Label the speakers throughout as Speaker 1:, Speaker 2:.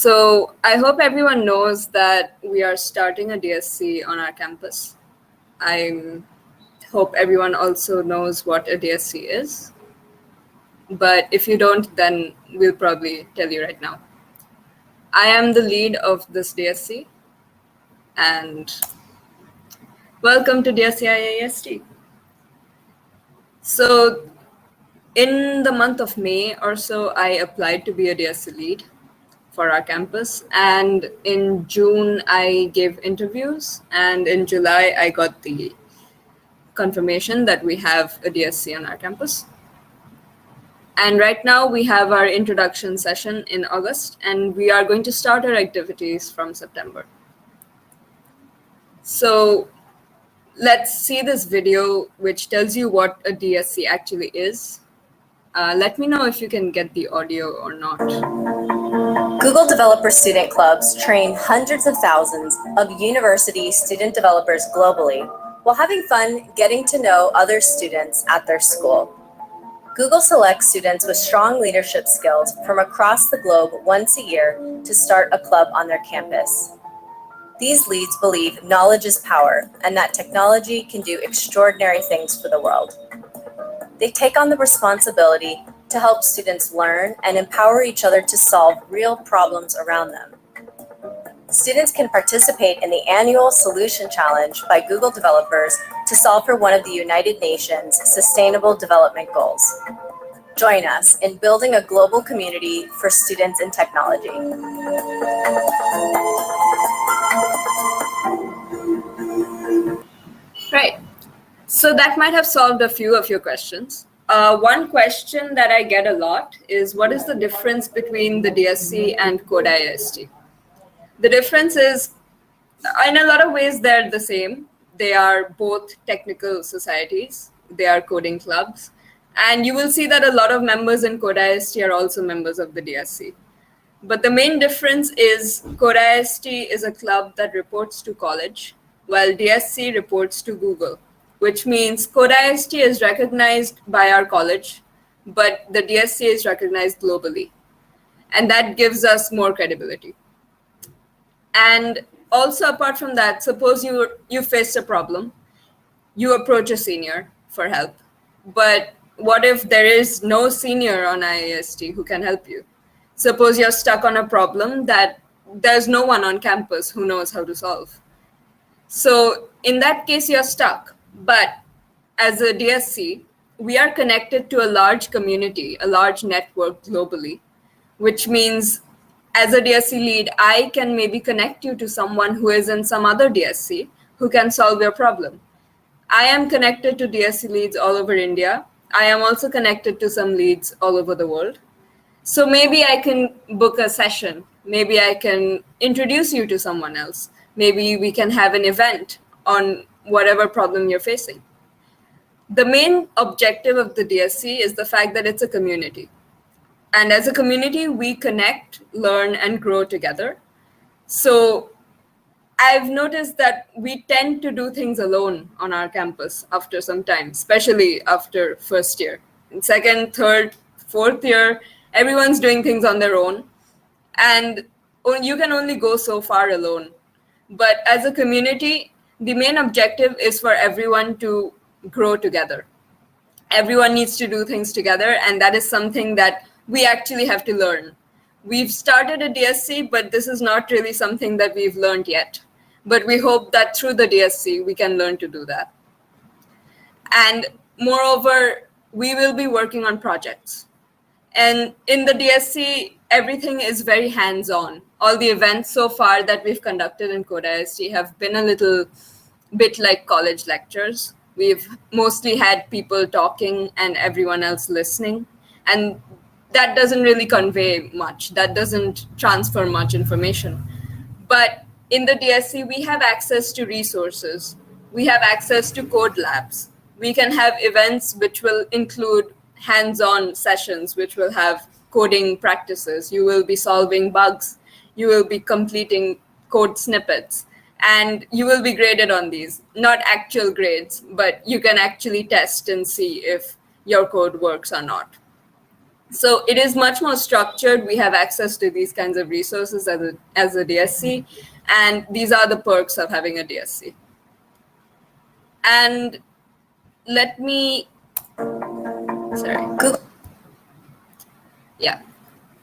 Speaker 1: So I hope everyone knows that we are starting a DSC on our campus. I hope everyone also knows what a DSC is. But if you don't, then we'll probably tell you right now. I am the lead of this DSC, and welcome to DSC IIEST. So in the month of May or so, I applied to be a DSC lead for our campus. And in June, I gave interviews. And in July, I got the confirmation that we have a DSC on our campus. And right now, we have our introduction session in August, and we are going to start our activities from September. So let's see this video, which tells you what a DSC actually is. Let me know if you can get the audio or not.
Speaker 2: Google Developer Student Clubs train hundreds of thousands of university student developers globally while having fun getting to know other students at their school. Google selects students with strong leadership skills from across the globe once a year to start a club on their campus. These leads believe knowledge is power and that technology can do extraordinary things for the world. They take on the responsibility to help students learn and empower each other to solve real problems around them. Students can participate in the annual Solution Challenge by Google developers to solve for one of the United Nations Sustainable Development Goals. Join us in building a global community for students in technology.
Speaker 1: Right. So that might have solved a few of your questions. One question that I get a lot is, what is the difference between the DSC and CodeIST? The difference is, in a lot of ways, they're the same. They are both technical societies. They are coding clubs. And you will see that a lot of members in CodeIST are also members of the DSC. But the main difference is CodeIST is a club that reports to college, while DSC reports to Google, which means CodeIST is recognized by our college, but the DSC is recognized globally. And that gives us more credibility. And also, apart from that, suppose you face a problem, you approach a senior for help. But what if there is no senior on IIST who can help you? Suppose you're stuck on a problem that there's no one on campus who knows how to solve. So in that case, you're stuck. But as a DSC, we are connected to a large community, a large network globally, which means as a DSC lead, I can maybe connect you to someone who is in some other DSC who can solve your problem. I am connected to DSC leads all over India. I am also connected to some leads all over the world. So maybe I can book a session. Maybe I can introduce you to someone else. Maybe we can have an event on whatever problem you're facing. The main objective of the DSC is the fact that it's a community. And as a community, we connect, learn, and grow together. So I've noticed that we tend to do things alone on our campus after some time, especially after first year. In second, third, fourth year, everyone's doing things on their own. And you can only go so far alone. But as a community, the main objective is for everyone to grow together. Everyone needs to do things together, and that is something that we actually have to learn. We've started a DSC, but this is not really something that we've learned yet. But we hope that through the DSC, we can learn to do that. And moreover, we will be working on projects. And in the DSC, everything is very hands-on. All the events so far that we've conducted in CodeIST have been a little bit like college lectures. We've mostly had people talking and everyone else listening. And that doesn't really convey much. That doesn't transfer much information. But in the DSC, we have access to resources. We have access to code labs. We can have events which will include hands-on sessions, which will have coding practices. You will be solving bugs. You will be completing code snippets. And you will be graded on these. Not actual grades, but you can actually test and see if your code works or not. So it is much more structured. We have access to these kinds of resources as a DSC, and these are the perks of having a DSC. And let me,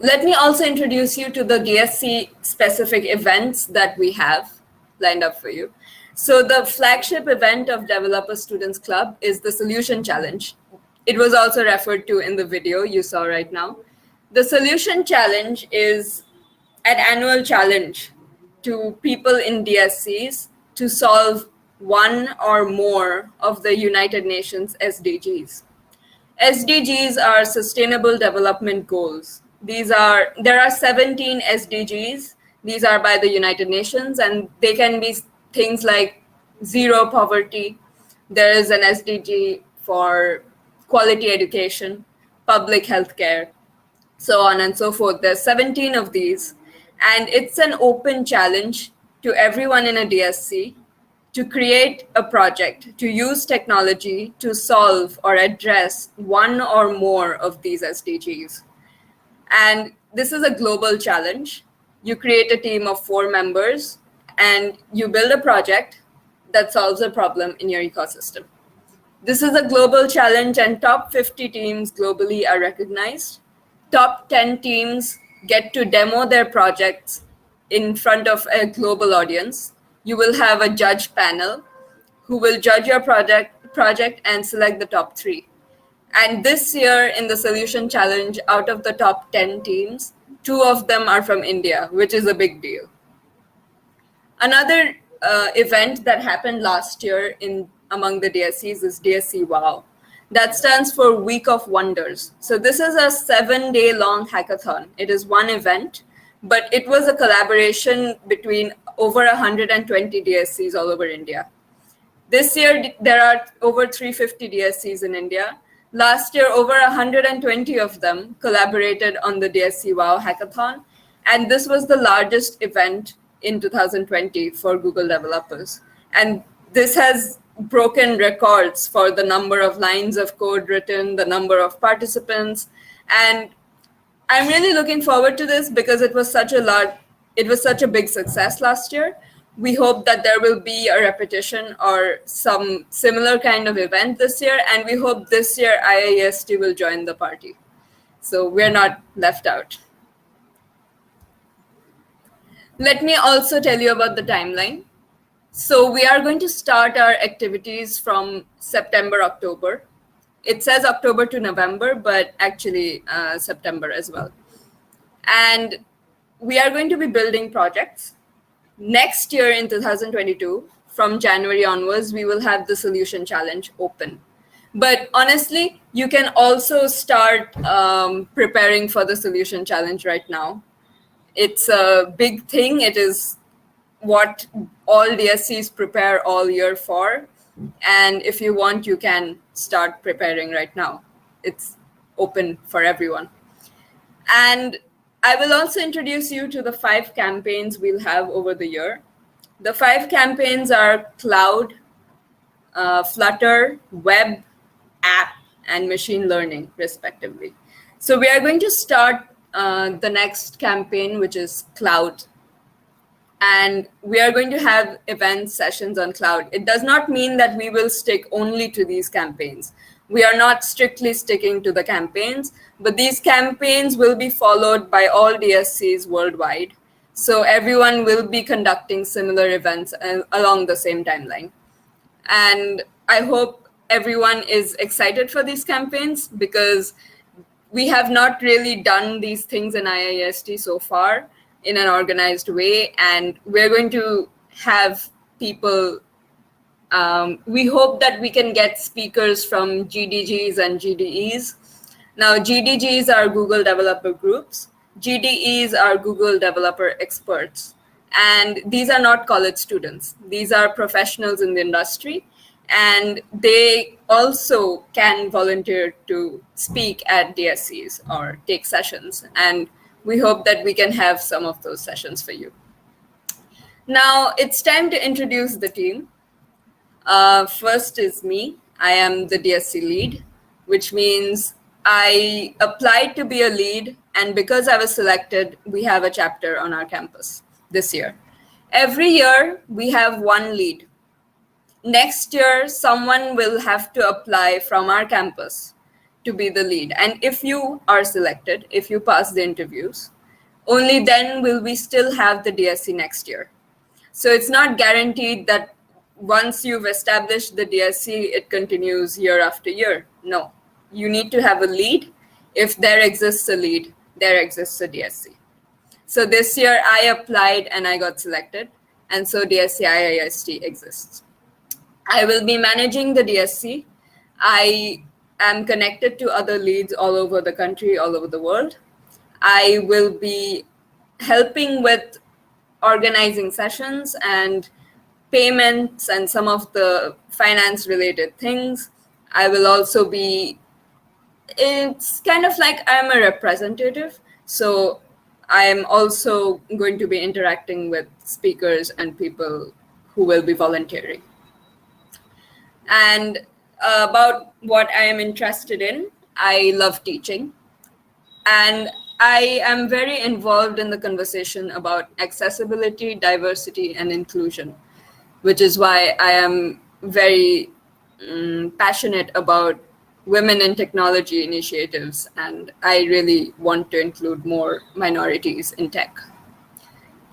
Speaker 1: let me also introduce you to the DSC specific events that we have lined up for you. So the flagship event of Developer Students Club is the Solution Challenge. It was also referred to in the video you saw right now. The Solution Challenge is an annual challenge to people in DSCs to solve one or more of the United Nations SDGs. SDGs are Sustainable Development Goals. There are 17 SDGs. These are by the United Nations, and they can be things like zero poverty. There is an SDG for quality education, public health care, so on and so forth. There's 17 of these, and it's an open challenge to everyone in a DSC to create a project, to use technology to solve or address one or more of these SDGs. And this is a global challenge. You create a team of 4 members, and you build a project that solves a problem in your ecosystem. This is a global challenge, and top 50 teams globally are recognized. Top 10 teams get to demo their projects in front of a global audience. You will have a judge panel who will judge your project and select the top 3. And this year in the Solution Challenge, out of the top 10 teams, 2 of them are from India, which is a big deal. Another event that happened last year among the DSCs is DSC WOW. That stands for Week of Wonders. So this is a 7-day long hackathon. It is one event, but it was a collaboration between over 120 DSCs all over India. This year, there are over 350 DSCs in India. Last year, over 120 of them collaborated on the DSC WOW hackathon. And this was the largest event in 2020 for Google developers. And this has broken records for the number of lines of code written, the number of participants. And I'm really looking forward to this because it was such a big success last year. We hope that there will be a repetition or some similar kind of event this year. And we hope this year IIEST will join the party. So we're not left out. Let me also tell you about the timeline. So we are going to start our activities from September, October. It says October to November, but actually September as well. And we are going to be building projects. Next year in 2022, from January onwards, we will have the Solution Challenge open. But honestly, you can also start preparing for the Solution Challenge right now. It's a big thing. It is what all DSCs prepare all year for. And if you want, you can start preparing right now. It's open for everyone. And I will also introduce you to the 5 campaigns we'll have over the year. The 5 campaigns are Cloud, Flutter, Web, App, and Machine Learning, respectively. So we are going to start the next campaign, which is Cloud. And we are going to have event sessions on Cloud. It does not mean that we will stick only to these campaigns. We are not strictly sticking to the campaigns, but these campaigns will be followed by all DSCs worldwide. So everyone will be conducting similar events along the same timeline. And I hope everyone is excited for these campaigns because we have not really done these things in IIEST so far in an organized way, and we're going to have people, we hope that we can get speakers from GDGs and GDEs. Now, GDGs are Google Developer Groups. GDEs are Google Developer Experts. And these are not college students. These are professionals in the industry, and they also can volunteer to speak at DSCs or take sessions. And we hope that we can have some of those sessions for you. Now, it's time to introduce the team. First is me. I am the DSC Lead, which means I applied to be a lead, and because I was selected, we have a chapter on our campus this year. Every year, we have one lead. Next year, someone will have to apply from our campus to be the lead. And if you are selected, if you pass the interviews, only then will we still have the DSC next year. So it's not guaranteed that once you've established the DSC, it continues year after year. No, you need to have a lead. If there exists a lead, there exists a DSC. So this year I applied and I got selected. And so DSC IIEST exists. I will be managing the DSC. I am connected to other leads all over the country, all over the world. I will be helping with organizing sessions and payments and some of the finance related things. I will also be, it's kind of like I'm a representative. So I am also going to be interacting with speakers and people who will be volunteering. And about what I am interested in, I love teaching. And I am very involved in the conversation about accessibility, diversity, and inclusion, which is why I am very passionate about women in technology initiatives, and I really want to include more minorities in tech.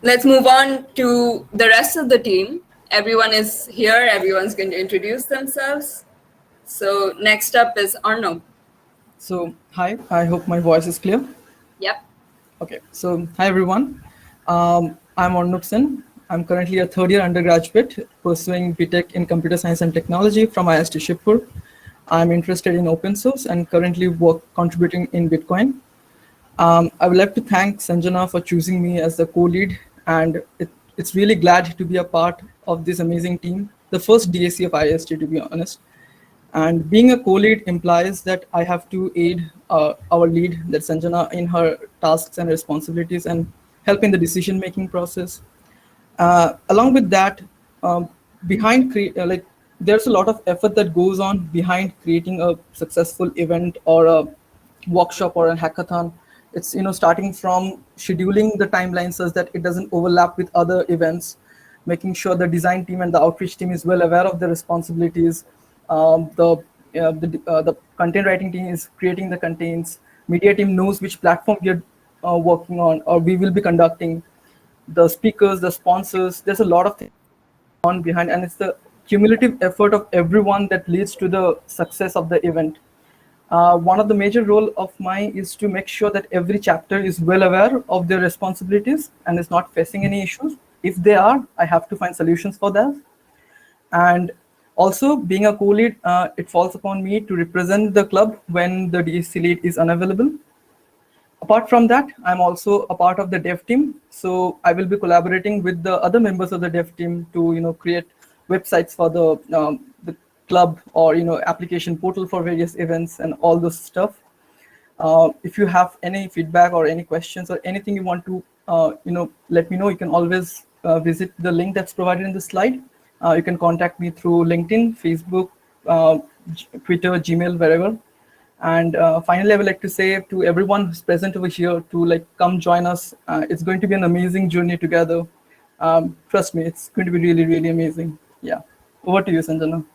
Speaker 1: Let's move on to the rest of the team. Everyone is here. Everyone's going to introduce themselves. So next up is Arnav.
Speaker 3: So, hi, I hope my voice is clear.
Speaker 1: Yep.
Speaker 3: Okay, so hi everyone. I'm Arnav Sen. I'm currently a third year undergraduate pursuing BTech in Computer Science and Technology from IIST Shibpur. I'm interested in open source and currently contributing in Bitcoin. I would like to thank Sanjana for choosing me as the co-lead, and it's really glad to be a part of this amazing team, the first DSC of IIST, to be honest. And being a co-lead implies that I have to aid our lead, that Sanjana, in her tasks and responsibilities and help in the decision-making process. Along with that, there's a lot of effort that goes on behind creating a successful event or a workshop or a hackathon. It's starting from scheduling the timeline such that it doesn't overlap with other events, making sure the design team and the outreach team is well aware of their responsibilities. The content writing team is creating the contents. Media team knows which platform we are working on or we will be conducting. The speakers, the sponsors, there's a lot of things on behind, and it's the cumulative effort of everyone that leads to the success of the event. One of the major role of mine is to make sure that every chapter is well aware of their responsibilities and is not facing any issues. If they are, I have to find solutions for that. And also, being a co-lead, it falls upon me to represent the club when the DSC lead is unavailable. Apart from that, I'm also a part of the dev team. So I will be collaborating with the other members of the dev team to create websites for the club or application portal for various events and all this stuff. If you have any feedback or any questions or anything you want to let me know, you can always visit the link that's provided in the slide. You can contact me through LinkedIn, Facebook, Twitter, Gmail, wherever. And finally, I would like to say to everyone who's present over here to come join us. It's going to be an amazing journey together. Trust me, it's going to be really, really amazing. Yeah. Over to you, Sanjana.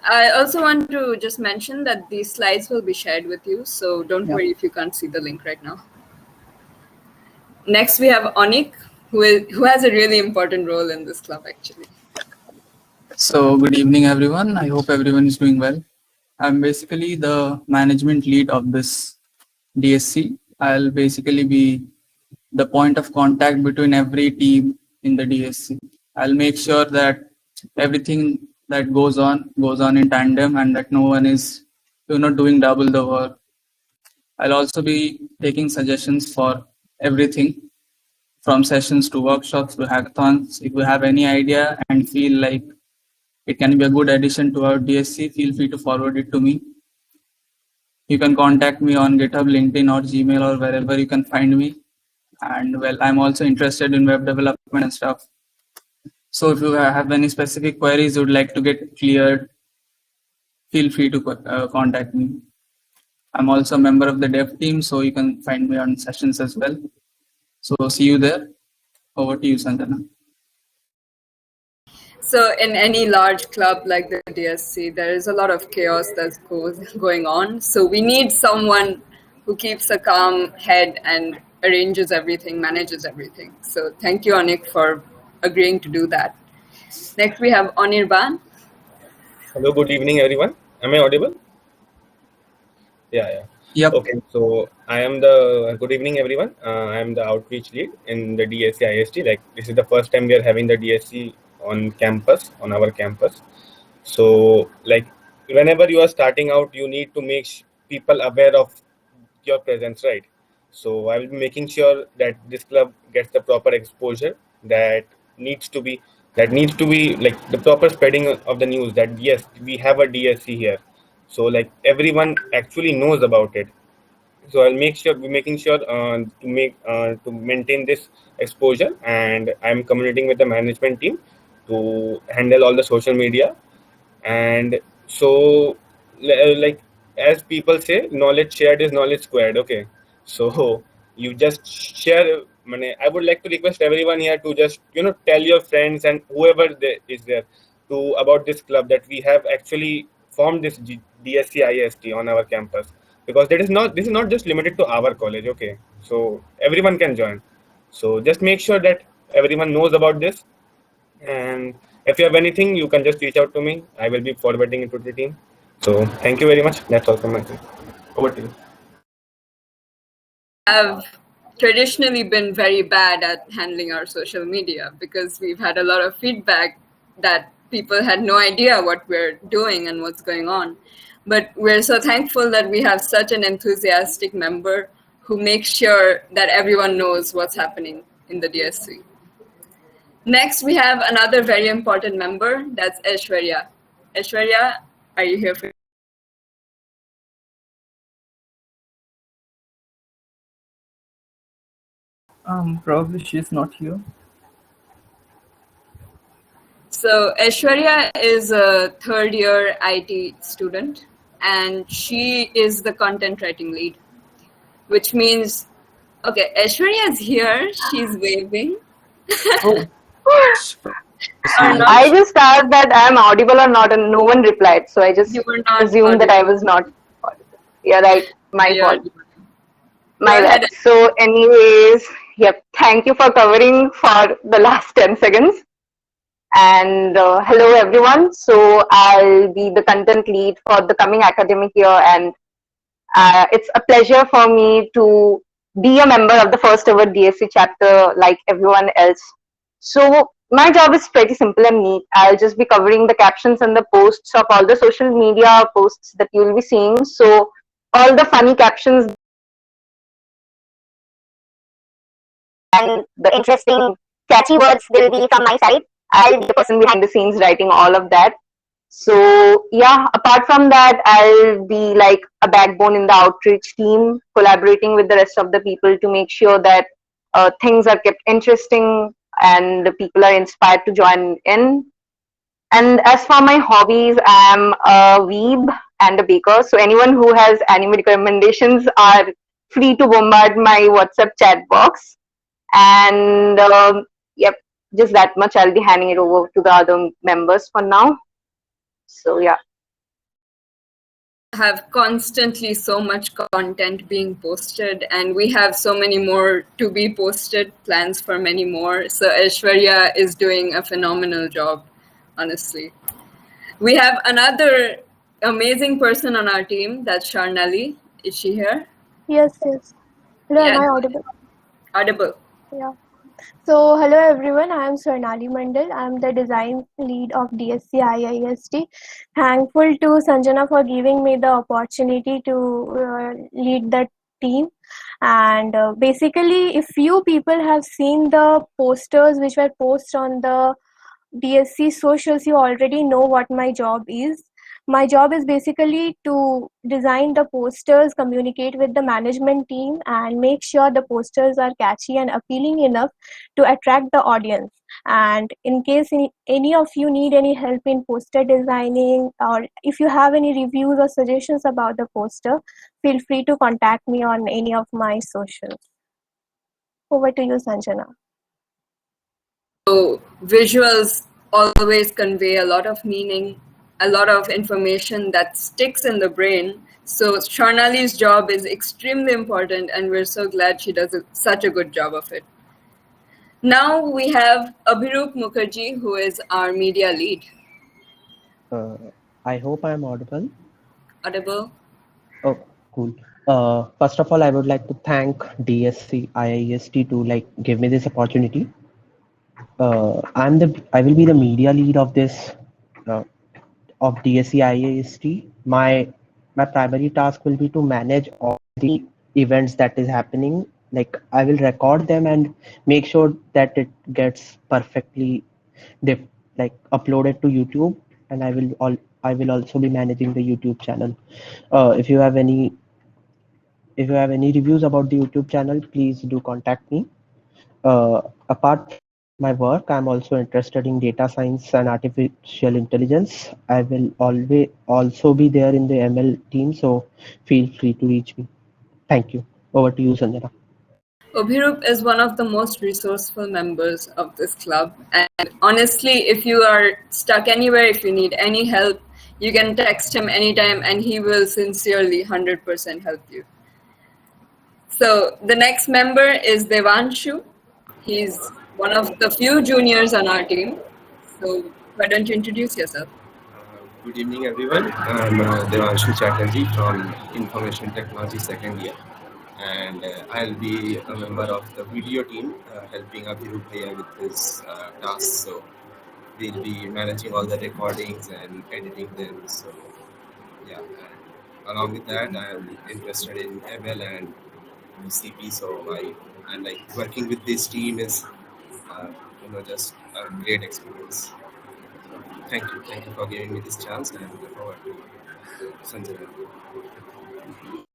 Speaker 1: I also want to just mention that these slides will be shared with you, so don't worry if you can't see the link right now. Next, we have Onik, who has a really important role in this club, actually.
Speaker 4: So good evening, everyone. I hope everyone is doing well. I'm basically the management lead of this DSC. I'll basically be the point of contact between every team in the DSC. I'll make sure that everything that goes on in tandem and that no one is doing double the work. I'll also be taking suggestions for everything from sessions to workshops to hackathons. If you have any idea and feel like it can be a good addition to our DSC, feel free to forward it to me. You can contact me on GitHub, LinkedIn, or Gmail, or wherever you can find me. And well, I'm also interested in web development and stuff. So if you have any specific queries you would like to get cleared, feel free to contact me. I'm also a member of the dev team, so you can find me on sessions as well. So see you there. Over to you, Sanjana.
Speaker 1: So in any large club like the DSC, there is a lot of chaos that's going on. So we need someone who keeps a calm head and arranges everything, manages everything. So thank you, Anik, for agreeing to do that. Next, we have Anirban.
Speaker 5: Hello, good evening, everyone. Am I audible? Yeah.
Speaker 4: Yep.
Speaker 5: Okay, so I am the, good evening, everyone. I am the outreach lead in the DSC IIEST. Like, this is the first time we are having the DSC on campus, on our campus. So, like, whenever you are starting out, you need to make people aware of your presence, right? So I will be making sure that this club gets the proper exposure that needs to be like the proper spreading of the news that yes, we have a DSC here. So like everyone actually knows about it. So I'll make sure we're making sure to maintain this exposure, and I'm communicating with the management team to handle all the social media. And so like as people say, knowledge shared is knowledge squared. Okay, so you just share. I would like to request everyone here to just tell your friends and whoever is there to about this club that we have actually formed this DSC IIST on our campus, because this is not just limited to our college. Okay, so everyone can join. So just make sure that everyone knows about this, and if you have anything, you can just reach out to me. I will be forwarding it to the team. So thank you very much. That's all from my side. Over to you.
Speaker 1: Have traditionally been very bad at handling our social media because we've had a lot of feedback that people had no idea what we're doing and what's going on. But we're so thankful that we have such an enthusiastic member who makes sure that everyone knows what's happening in the DSC. Next, we have another very important member, that's Aishwarya. Aishwarya, are you here for?
Speaker 3: Probably she's not here.
Speaker 1: So Aishwarya is a third-year IT student, and she is the content writing lead, which means, okay, Aishwarya is here. She's waving.
Speaker 3: Oh.
Speaker 6: I just asked that I'm audible or not, and no one replied. So I just assumed that I was not audible. Yeah, right. My fault. My bad. So, anyways, yep. Thank you for covering for the last 10 seconds. And hello, everyone. So I'll be the content lead for the coming academic year, and it's a pleasure for me to be a member of the first ever DSC chapter like everyone else. So my job is pretty simple and neat. I'll just be covering the captions and the posts of all the social media posts that you'll be seeing. So all the funny captions and the interesting catchy words will be from my side. I'll be the person behind the scenes writing all of that. So yeah, apart from that, I'll be like a backbone in the outreach team, collaborating with the rest of the people to make sure that things are kept interesting and the people are inspired to join in. And as for my hobbies, I'm a weeb and a baker. So anyone who has anime recommendations are free to bombard my WhatsApp chat box. And yep, just that much. I'll be handing it over to the other members for now. So yeah.
Speaker 1: Have constantly so much content being posted, and we have so many more to be posted, plans for many more. So Aishwarya is doing a phenomenal job, honestly. We have another amazing person on our team, that's Sharnali. Is she here?
Speaker 7: Yes. Hello, am I audible?
Speaker 1: Audible.
Speaker 7: Yeah. So, hello everyone, I am Swarnali Mandal. I am the design lead of DSC IIEST. Thankful to Sanjana for giving me the opportunity to lead the team. And basically, if few people have seen the posters which were posted on the DSC socials, you already know what my job is. My job is basically to design the posters, communicate with the management team, and make sure the posters are catchy and appealing enough to attract the audience. And in case any of you need any help in poster designing, or if you have any reviews or suggestions about the poster, feel free to contact me on any of my socials. Over to you, Sanjana.
Speaker 1: So visuals always convey a lot of meaning, a lot of information that sticks in the brain. So Sharnali's job is extremely important, and we're so glad she does such a good job of it. Now we have Abhirup Mukherjee, who is our media lead.
Speaker 8: I hope I'm audible.
Speaker 1: Audible?
Speaker 8: Oh, cool. First of all, I would like to thank DSC IIEST to give me this opportunity. I will be the media lead of this of DSC IIEST. My primary task will be to manage all the events that is happening. Like I will record them and make sure that it gets perfectly uploaded to YouTube, and I will also be managing the YouTube channel. If you have any reviews about the YouTube channel, please do contact me. Apart from my work, I'm also interested in data science and artificial intelligence. I will always also be there in the ML team, so feel free to reach me. Thank you. Over to you, Sanjana.
Speaker 1: Abhirup is one of the most resourceful members of this club. And honestly, if you are stuck anywhere, if you need any help, you can text him anytime and he will sincerely 100% help you. So the next member is Devanshu. He's one of the few juniors on our team. So why don't you introduce yourself?
Speaker 9: Good evening, everyone. I'm Devanshu Chatterjee from Information Technology second year, and I'll be a member of the video team helping Abhirup Bhaiya with his tasks. So we'll be managing all the recordings and editing them. So yeah, and along with that, I'm interested in ML and CP. So I like working with this team is just a great experience. Thank you for giving me this chance, and I look forward to Sanjana.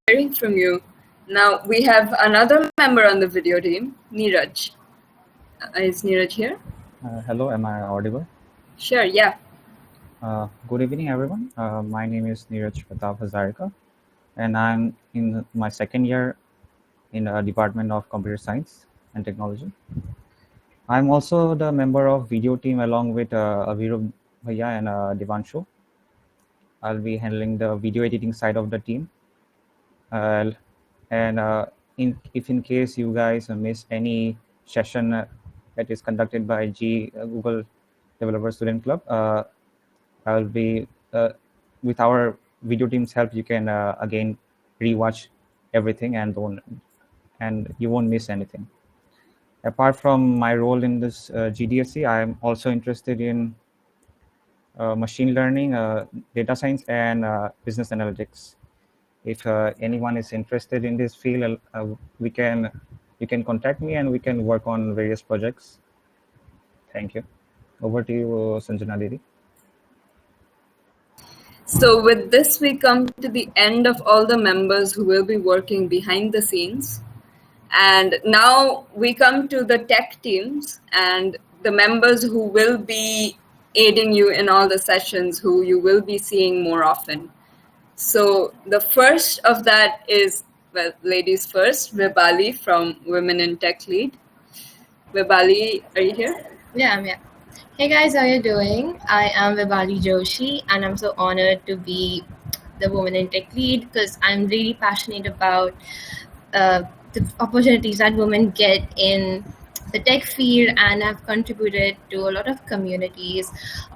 Speaker 1: Hearing from you. Now we have another member on the video team, Neeraj. Is Neeraj here?
Speaker 10: Hello, am I audible?
Speaker 1: Sure, yeah.
Speaker 10: Good evening, everyone. My name is Neeraj Pratap Hazarika, and I'm in my second year in the Department of Computer Science and Technology. I'm also the member of video team along with Abhirup Bhaiya and Devanshu. I'll be handling the video editing side of the team. And if in case you guys miss any session that is conducted by Google Developer Student Club, I'll be with our video team's help. You can again rewatch everything and you won't miss anything. Apart from my role in this GDSC, I'm also interested in machine learning, data science, and business analytics. If anyone is interested in this field, you can contact me and we can work on various projects. Thank you. Over to you, Sanjana Didi.
Speaker 1: So with this, we come to the end of all the members who will be working behind the scenes. And now we come to the tech teams and the members who will be aiding you in all the sessions, who you will be seeing more often. So the first of that is, well, ladies first, Vibali from Women in Tech Lead. Vibali, are you here?
Speaker 11: Yeah, I'm here. Hey guys, how are you doing? I am Vibali Joshi, and I'm so honored to be the Women in Tech Lead because I'm really passionate about the opportunities that women get in the tech field, and I've contributed to a lot of communities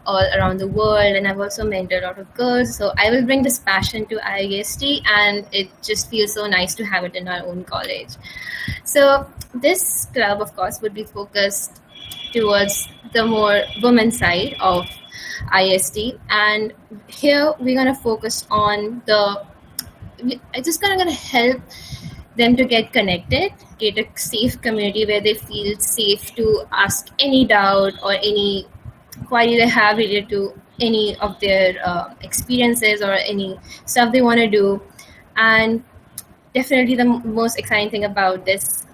Speaker 11: all around the world, and I've also mentored a lot of girls. So I will bring this passion to IIST, and it just feels so nice to have it in our own college. So this club, of course, would be focused towards the more women side of IST, and here we're going to focus on it's just going to help them to get connected, get a safe community where they feel safe to ask any doubt or any query they have related to any of their experiences or any stuff they want to do. And definitely the most exciting thing about this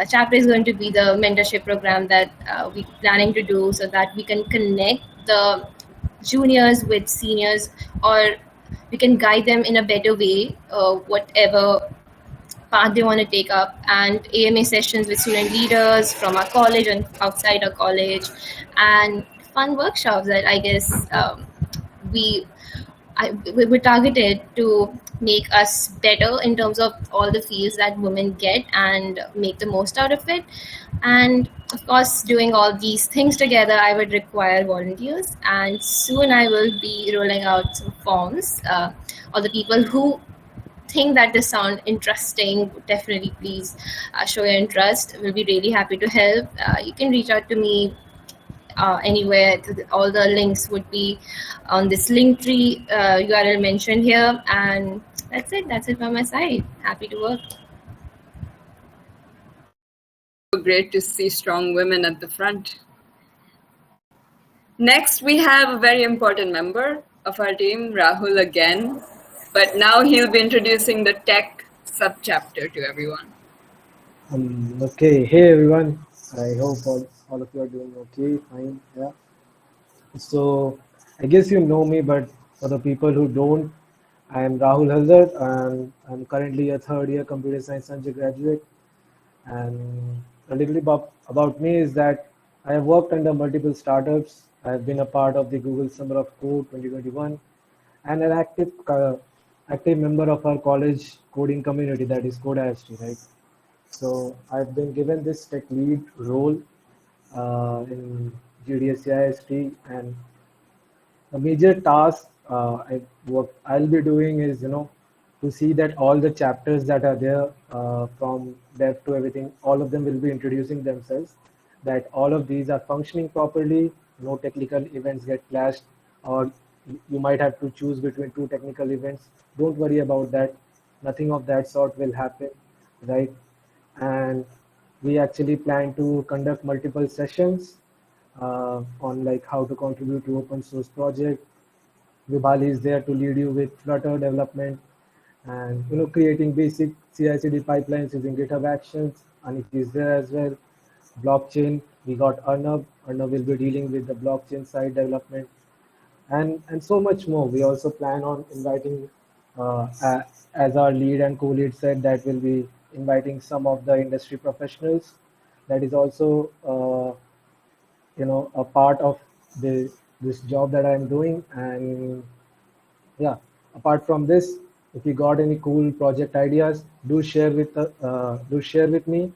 Speaker 11: chapter is going to be the mentorship program that we're planning to do, so that we can connect the juniors with seniors, or we can guide them in a better way, whatever path they want to take up. And AMA sessions with student leaders from our college and outside our college, and fun workshops that I guess we we were targeted to make us better in terms of all the fields that women get and make the most out of it. And of course, doing all these things together, I would require volunteers, and soon I will be rolling out some forms. All the people who think that this sound interesting, definitely please show your interest. We'll be really happy to help. You can reach out to me anywhere. All the links would be on this link tree URL mentioned here. And that's it from my side. Happy to work.
Speaker 1: Great to see strong women at the front. Next, we have a very important member of our team, Rahul again, but now he'll be introducing the tech subchapter to everyone.
Speaker 12: Okay, hey everyone. I hope all of you are doing okay, fine. Yeah. So I guess you know me, but for the people who don't, I am Rahul Hazard, and I'm currently a third year computer science undergraduate. And a little bit about me is that I have worked under multiple startups. I have been a part of the Google Summer of Code 2021 and an active member of our college coding community, that is CodeIST, right? So I've been given this tech lead role in DSC IIEST, and the major task I'll be doing is, to see that all the chapters that are there, from dev to everything, all of them will be introducing themselves, that all of these are functioning properly, no technical events get clashed, or you might have to choose between two technical events. Don't worry about that. Nothing of that sort will happen, right? And we actually plan to conduct multiple sessions on like how to contribute to open source project. Vibali is there to lead you with Flutter development and creating basic CI/CD pipelines using GitHub Actions. Anik is there as well. Blockchain, we got Arnab. Arnab will be dealing with the blockchain side development, and so much more. We also plan on inviting, as our lead and co-lead said, that will be inviting some of the industry professionals. That is also a part of this job that I'm doing. And yeah, apart from this, if you got any cool project ideas, do share with me,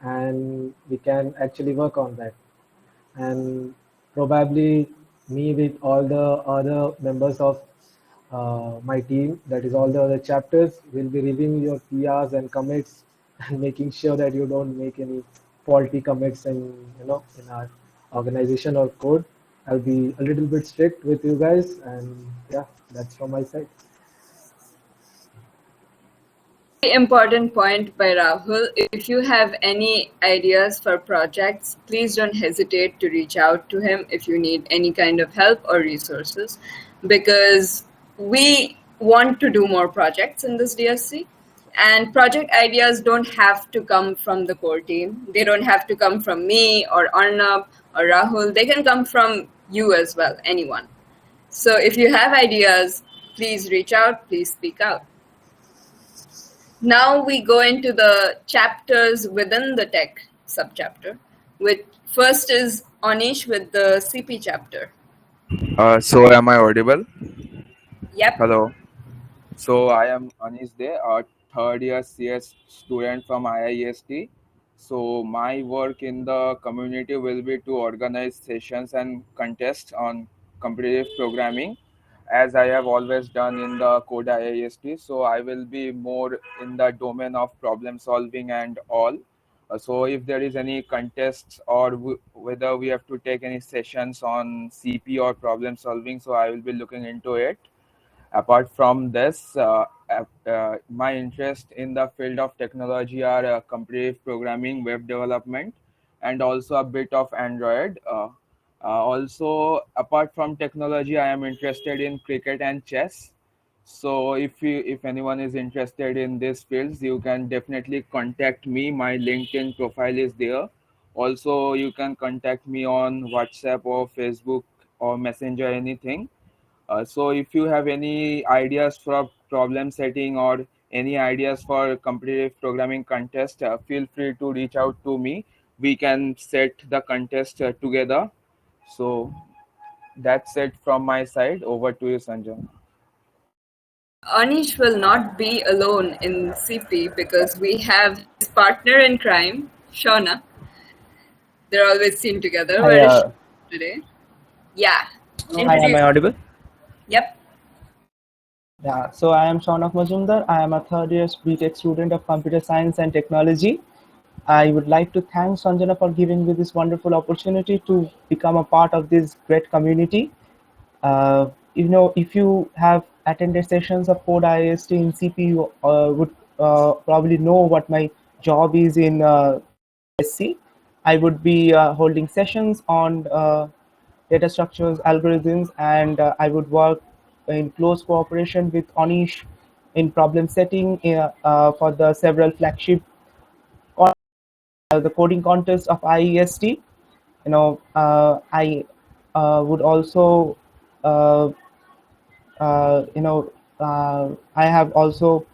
Speaker 12: and we can actually work on that. And probably me with all the other members of my team, that is all the other chapters, will be reviewing your PRs and commits and making sure that you don't make any faulty commits in our organization or code. I'll be a little bit strict with you guys, and yeah, that's from my side.
Speaker 1: Important point by Rahul. If you have any ideas for projects, please don't hesitate to reach out to him if you need any kind of help or resources, because we want to do more projects in this DSC, and project ideas don't have to come from the core team. They don't have to come from me or Arnab or Rahul. They can come from you as well, anyone. So if you have ideas, please reach out, please speak out. Now we go into the chapters within the tech subchapter, which first is Anish with the CP chapter.
Speaker 13: So am I audible?
Speaker 1: Yep.
Speaker 13: Hello. So I am Anish De, a third year CS student from IIEST. So my work in the community will be to organize sessions and contests on competitive programming, as I have always done in the code IIST. So I will be more in the domain of problem solving and all. So if there is any contests or whether we have to take any sessions on CP or problem solving, so I will be looking into it. Apart from this, my interest in the field of technology are competitive programming, web development, and also a bit of Android. Also, apart from technology, I am interested in cricket and chess. So if anyone is interested in these fields, you can definitely contact me. My LinkedIn profile is there. Also, you can contact me on WhatsApp or Facebook or Messenger, anything. So if you have any ideas for problem setting or any ideas for competitive programming contest, feel free to reach out to me. We can set the contest together. So that's it from my side. Over to you, Sanjay.
Speaker 1: Anish will not be alone in CP because we have his partner in crime, Shauna. They're always seen together.
Speaker 14: Hi,
Speaker 1: Where is she today? Yeah.
Speaker 14: hi, am I audible?
Speaker 1: Yep.
Speaker 14: Yeah, so I am Shaunak Majumdar. I am a third year BTech student of Computer Science and Technology. I would like to thank Sanjana for giving me this wonderful opportunity to become a part of this great community. If you have attended sessions of CodeIST in CP, you would probably know what my job is in DSC. I would be holding sessions on data structures, algorithms, and I would work in close cooperation with Anish in problem setting for the several flagship the coding contest of IEST. I would also I have also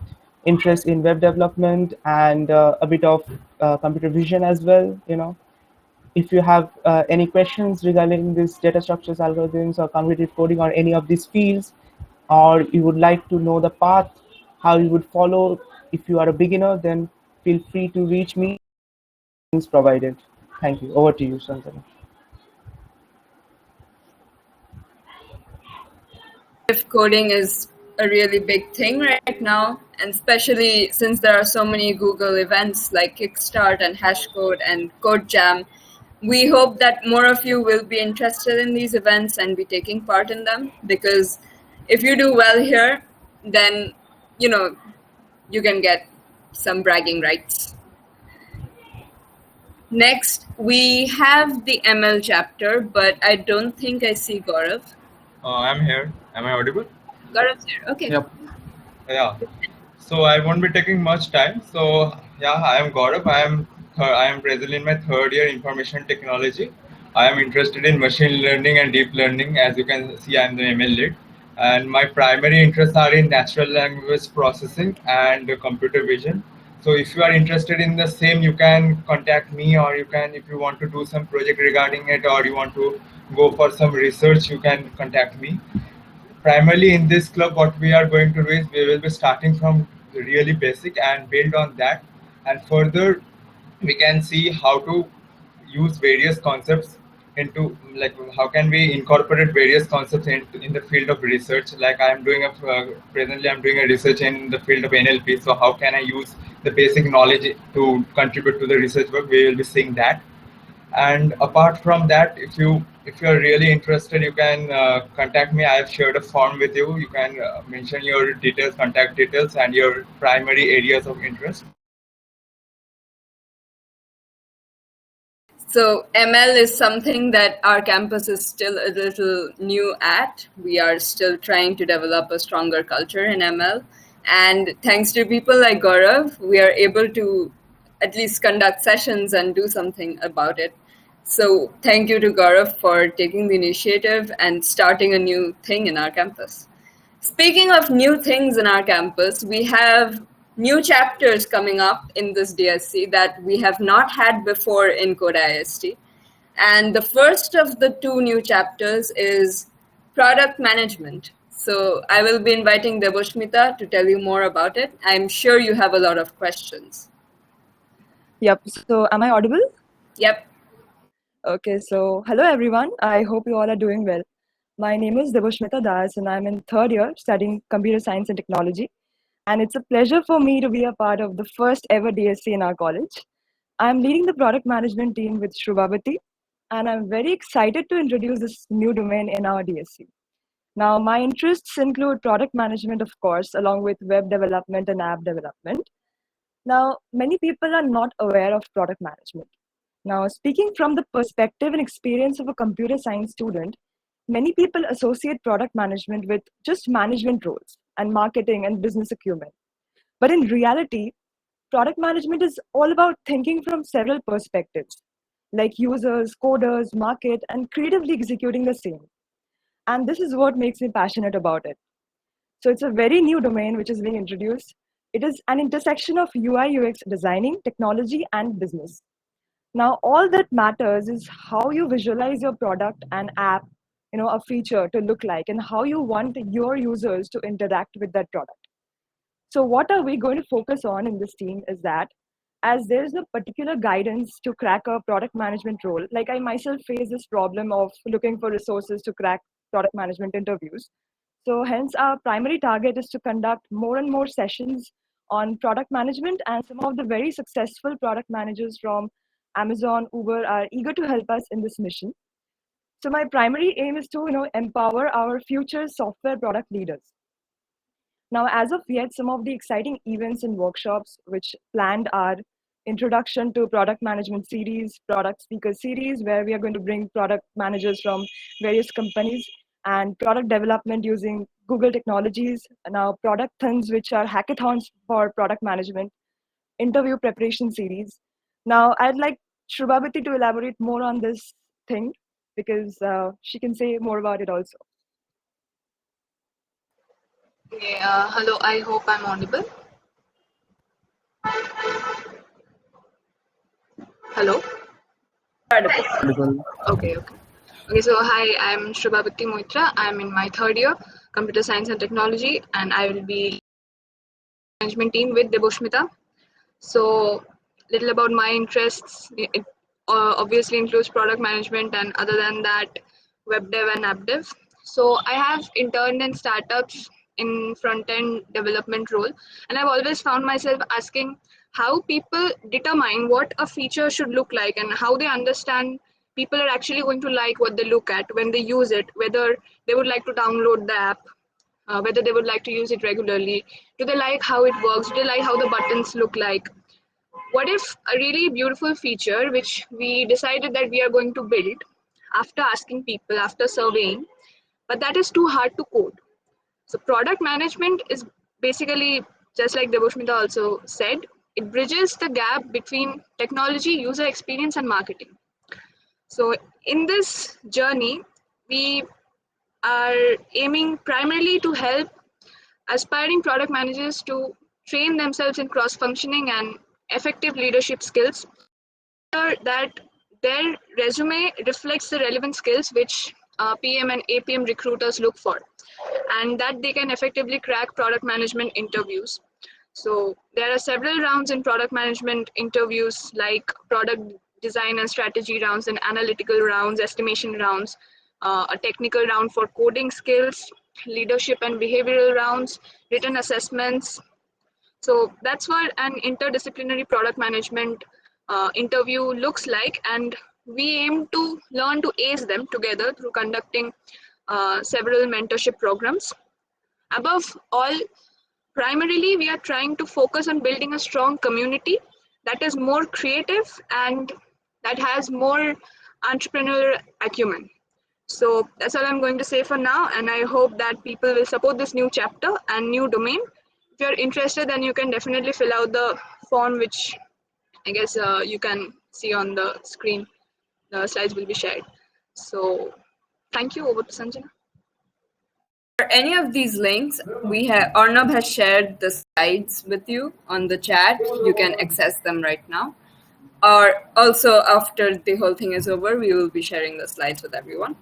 Speaker 14: interest in web development and a bit of computer vision as well. If you have any questions regarding this data structures, algorithms, or cognitive coding, or any of these fields, or you would like to know the path, how you would follow if you are a beginner, then feel free to reach me. Things provided. Thank you. Over to you, Santana.
Speaker 1: Coding is a really big thing right now, and especially since there are so many Google events like Kickstart and Hashcode and CodeJam. We hope that more of you will be interested in these events and be taking part in them, because if you do well here, then you can get some bragging rights. Next, we have the ML chapter, but I don't think I see Gaurav.
Speaker 15: I'm here. Am I audible?
Speaker 1: Gaurav's here. Okay.
Speaker 4: Yep.
Speaker 15: Yeah. So I won't be taking much time. So yeah, I am Gaurav. I am presently in my third year information technology. I am interested in machine learning and deep learning. As you can see, I am the ML lead. And my primary interests are in natural language processing and computer vision. So if you are interested in the same, you can contact me, or you can, if you want to do some project regarding it, or you want to go for some research, you can contact me. Primarily in this club, what we are going to do is we will be starting from really basic and build on that, and further we can see how to use various concepts into, like, how can we incorporate various concepts in the field of research. Like I am doing presently I'm doing a research in the field of NLP, so how can I use the basic knowledge to contribute to the research work. We will be seeing that. And apart from that, if you're really interested, you can contact me. I have shared a form with you. You can mention your details, contact details, and your primary areas of interest.
Speaker 1: So ML is something that our campus is still a little new at. We are still trying to develop a stronger culture in ML. And thanks to people like Gaurav, we are able to at least conduct sessions and do something about it. So thank you to Gaurav for taking the initiative and starting a new thing in our campus. Speaking of new things in our campus, we have new chapters coming up in this DSC that we have not had before in CodeIST. And the first of the two new chapters is product management. So I will be inviting Deboshmita to tell you more about it. I'm sure you have a lot of questions.
Speaker 16: Yep. So am I audible?
Speaker 1: Yep.
Speaker 16: Okay. So hello, everyone. I hope you all are doing well. My name is Deboshmita Das, and I'm in third year studying computer science and technology. And it's a pleasure for me to be a part of the first ever DSC in our college. I'm leading the product management team with Shrubhabati, and I'm very excited to introduce this new domain in our DSC. Now, my interests include product management, of course, along with web development and app development. Now, many people are not aware of product management. Now, speaking from the perspective and experience of a computer science student, many people associate product management with just management roles and marketing and business acumen. But in reality, product management is all about thinking from several perspectives, like users, coders, market, and creatively executing the same. And this is what makes me passionate about it. So it's a very new domain which is being introduced. It is an intersection of UI UX designing, technology, and business. Now, all that matters is how you visualize your product and app, a feature to look like, and how you want your users to interact with that product. So what are we going to focus on in this team is that as there's no particular guidance to crack a product management role, like I myself face this problem of looking for resources to crack product management interviews. So hence our primary target is to conduct more and more sessions on product management, and some of the very successful product managers from Amazon, Uber are eager to help us in this mission. So my primary aim is to empower our future software product leaders. Now, as of yet, some of the exciting events and workshops which planned are introduction to product management series, product speaker series, where we are going to bring product managers from various companies, and product development using Google technologies. Now, productathons, which are hackathons for product management, interview preparation series. Now, I'd like Shrubhavati to elaborate more on this thing because she can say more about it also.
Speaker 17: Okay, hello, I hope I'm audible. Hello? Okay. Okay, so hi, I'm Shrubhavati Moitra. I'm in my third year, Computer Science and Technology, and I will be management team with Deboshmita. So, little about my interests. It obviously includes product management, and other than that, web dev and app dev. So, I have interned in startups in front-end development role, and I've always found myself asking how people determine what a feature should look like and how they understand people are actually going to like what they look at when they use it, whether they would like to download the app, whether they would like to use it regularly, do they like how it works, do they like how the buttons look like. What if a really beautiful feature which we decided that we are going to build after asking people, after surveying, but that is too hard to code. So product management is basically, just like Deboshmita also said, it bridges the gap between technology, user experience, and marketing. So in this journey, we are aiming primarily to help aspiring product managers to train themselves in cross-functioning and effective leadership skills, so that their resume reflects the relevant skills which PM and APM recruiters look for, and that they can effectively crack product management interviews. So there are several rounds in product management interviews, like product design and strategy rounds, and analytical rounds, estimation rounds, a technical round for coding skills, leadership and behavioral rounds, written assessments. So that's what an interdisciplinary product management interview looks like, and we aim to learn to ace them together through conducting several mentorship programs. Above all, primarily we are trying to focus on building a strong community that is more creative and that has more entrepreneurial acumen. So that's all I'm going to say for now, and I hope that people will support this new chapter and new domain. If you're interested, then you can definitely fill out the form, which I guess you can see on the screen. The slides will be shared. So thank you. Over to Sanjana.
Speaker 1: For any of these links, Arnab has shared the slides with you on the chat. You can access them right now. Or also after the whole thing is over, we will be sharing the slides with everyone.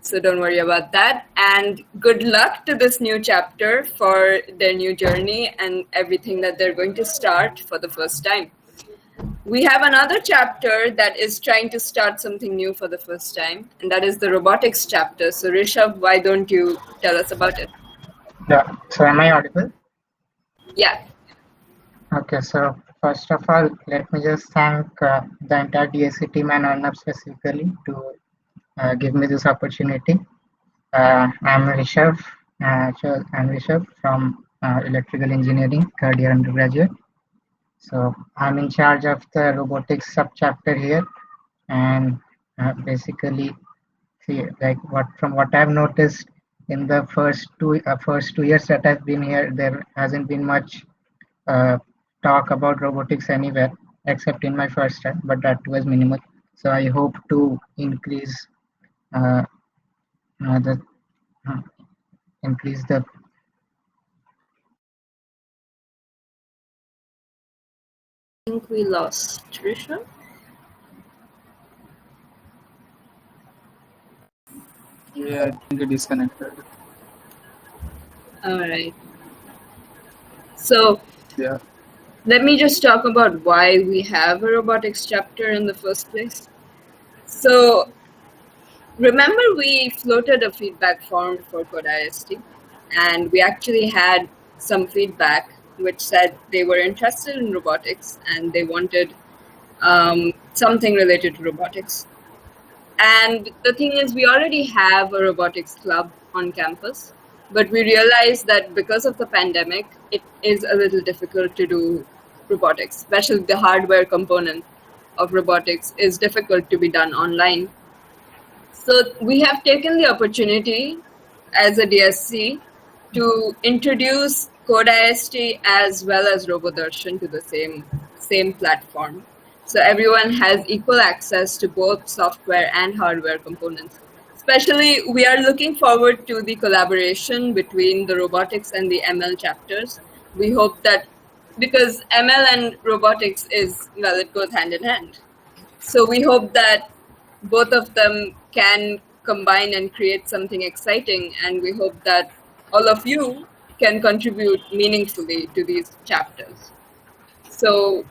Speaker 1: So don't worry about that. And good luck to this new chapter for their new journey and everything that they're going to start for the first time. We have another chapter that is trying to start something new for the first time, and that is the Robotics Chapter. So Rishabh, why don't you tell us about it?
Speaker 18: Yeah, so am I audible?
Speaker 1: Yeah.
Speaker 18: Okay, so first of all, let me just thank the entire DSC team and Arnab specifically to give me this opportunity. I'm Rishabh from Electrical Engineering, third year undergraduate. So I'm in charge of the robotics sub-chapter here, and basically, see, like what I've noticed in the first 2 years that I've been here, there hasn't been much talk about robotics anywhere except in my first time, but that was minimal. So I hope to increase uh, the uh, increase the
Speaker 1: I think we lost Trisha.
Speaker 4: Yeah, I think it disconnected.
Speaker 1: All right. So
Speaker 4: Yeah.
Speaker 1: let me just talk about why we have a robotics chapter in the first place. So remember we floated a feedback form for CodeIST, and we actually had some feedback which said they were interested in robotics and they wanted something related to robotics. And the thing is, we already have a robotics club on campus, but we realized that because of the pandemic, it is a little difficult to do robotics, especially the hardware component of robotics is difficult to be done online. So we have taken the opportunity as a DSC to introduce CodeIST as well as RoboDarshan to the same platform. So everyone has equal access to both software and hardware components. Especially, we are looking forward to the collaboration between the robotics and the ML chapters. We hope that because ML and robotics it goes hand in hand. So we hope that both of them can combine and create something exciting, and we hope that all of you can contribute meaningfully to these chapters. So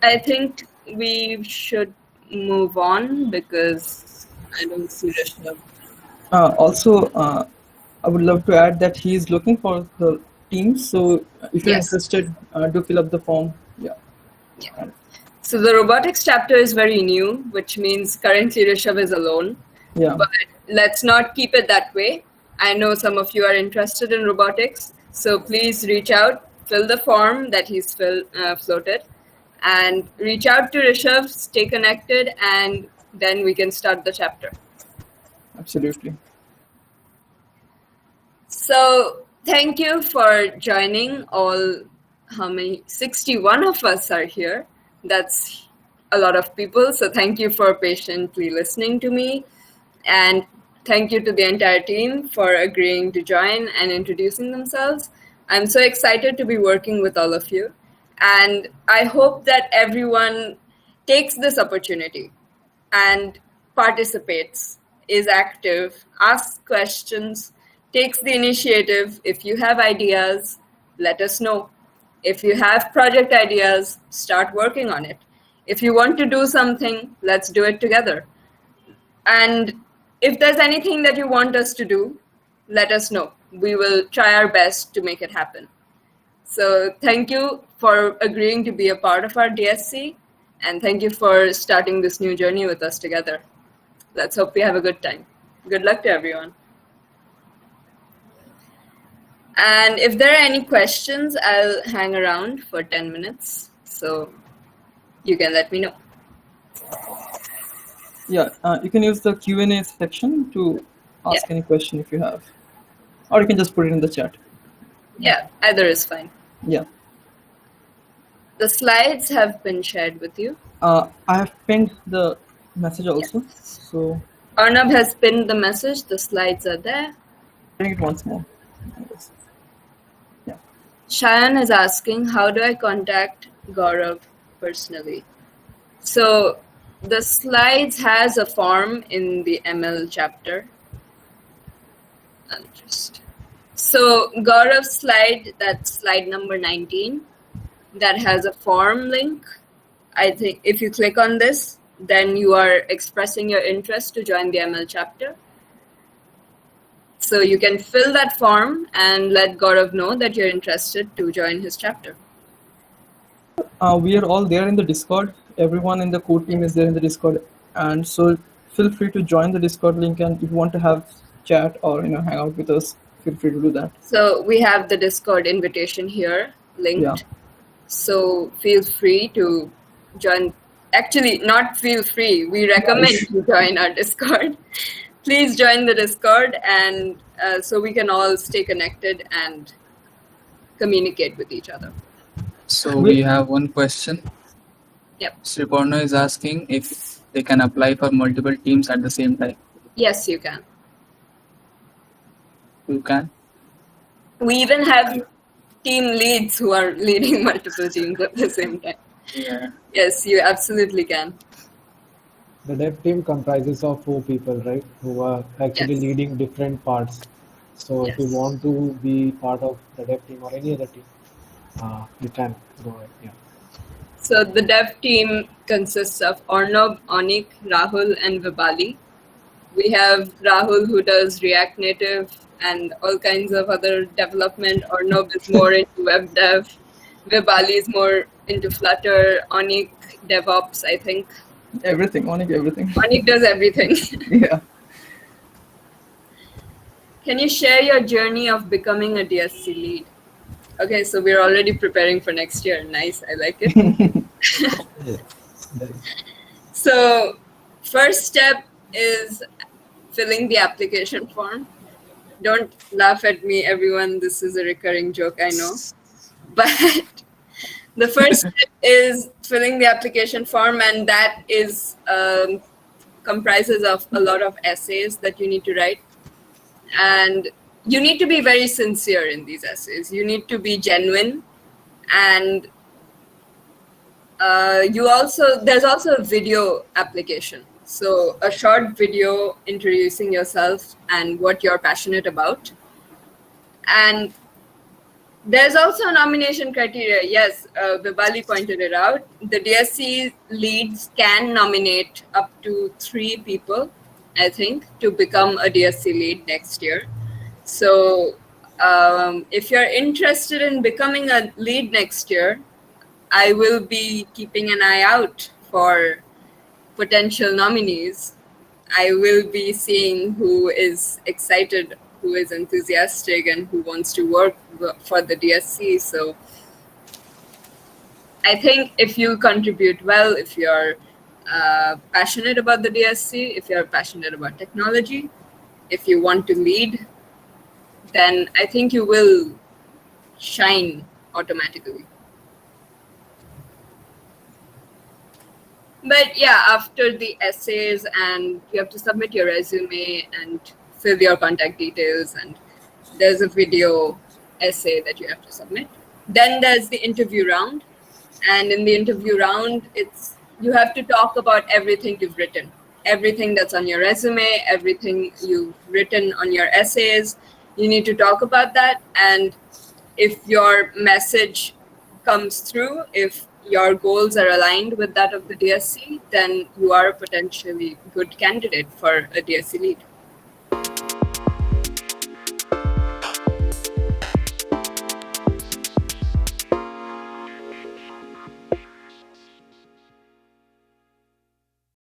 Speaker 1: I think we should move on because I don't see Rishabh.
Speaker 3: Also, I would love to add that he is looking for the teams. So if you're
Speaker 1: Yes.
Speaker 3: interested, do fill up the form. Yeah.
Speaker 1: So the robotics chapter is very new, which means currently Rishabh is alone.
Speaker 3: Yeah.
Speaker 1: But let's not keep it that way. I know some of you are interested in robotics, so please reach out, fill the form that he's floated, and reach out to Rishabh, stay connected, and then we can start the chapter.
Speaker 3: Absolutely.
Speaker 1: So thank you for joining all. How many? 61 of us are here. That's a lot of people. So thank you for patiently listening to me. And thank you to the entire team for agreeing to join and introducing themselves. I'm so excited to be working with all of you. And I hope that everyone takes this opportunity and participates, is active, asks questions, takes the initiative. If you have ideas, let us know. If you have project ideas, start working on it. If you want to do something, let's do it together. And if there's anything that you want us to do, let us know. We will try our best to make it happen. So thank you for agreeing to be a part of our DSC, and thank you for starting this new journey with us together. Let's hope we have a good time. Good luck to everyone. And if there are any questions, I'll hang around for 10 minutes, so you can let me know.
Speaker 3: Yeah, you can use the Q&A section to ask any question if you have, or you can just put it in the chat.
Speaker 1: Yeah, either is fine.
Speaker 3: Yeah.
Speaker 1: The slides have been shared with you.
Speaker 3: I have pinned the message also. So
Speaker 1: Arnab has pinned the message. The slides are there.
Speaker 3: bring it once more.
Speaker 1: Shayan is asking, how do I contact Gaurav personally? So the slides has a form in the ML chapter. So Gaurav's slide, that's slide number 19, that has a form link. I think if you click on this, then you are expressing your interest to join the ML chapter. So you can fill that form and let Gaurav know that you're interested to join his chapter.
Speaker 3: We are all there in the Discord. Everyone in the code team is there in the Discord, and so feel free to join the Discord link. And if you want to have chat or hang out with us, feel free to do that.
Speaker 1: So we have the Discord invitation here linked.
Speaker 3: Yeah.
Speaker 1: So feel free to join actually not feel free. We recommend you join our Discord. Please join the Discord, and so we can all stay connected and communicate with each other.
Speaker 4: So we have one question.
Speaker 1: Yep.
Speaker 4: Sri Porno is asking if they can apply for multiple teams at the same time.
Speaker 1: Yes, you can.
Speaker 4: You can.
Speaker 1: We even have team leads who are leading multiple teams at the same time.
Speaker 4: Yeah.
Speaker 1: Yes, you absolutely can.
Speaker 12: The dev team comprises of 4 people, right, who are actually
Speaker 1: Yes.
Speaker 12: leading different parts. So if you
Speaker 1: Yes.
Speaker 12: want to be part of the dev team or any other team, you can go ahead. Yeah.
Speaker 1: So the dev team consists of Arnab, Anik, Rahul, and Vibali. We have Rahul who does React Native and all kinds of other development. Arnab is more into web dev. Vibali is more into Flutter. Anik, DevOps, I think.
Speaker 3: Everything, Onik, everything.
Speaker 1: Anik does everything.
Speaker 3: Yeah.
Speaker 1: Can you share your journey of becoming a DSC lead? Okay, so we're already preparing for next year. Nice, I like it. So first step is filling the application form. Don't laugh at me, everyone. This is a recurring joke, I know. But the first step is filling the application form, and that is comprises of a lot of essays that you need to write. And you need to be very sincere in these essays. You need to be genuine, and there's also a video application. So a short video introducing yourself and what you're passionate about. And there's also a nomination criteria. Yes, Vibali pointed it out. The DSC leads can nominate up to 3 people, I think, to become a DSC lead next year. So if you're interested in becoming a lead next year, I will be keeping an eye out for potential nominees. I will be seeing who is excited, who is enthusiastic, and who wants to work for the DSC. So I think if you contribute well, if you're passionate about the DSC, if you're passionate about technology, if you want to lead, then I think you will shine automatically. But yeah, after the essays, and you have to submit your resume and fill your contact details, and there's a video essay that you have to submit. Then there's the interview round, and in the interview round, you have to talk about everything you've written, everything that's on your resume, everything you've written on your essays. You need to talk about that, and if your message comes through, if your goals are aligned with that of the DSC, then you are a potentially good candidate for a DSC lead.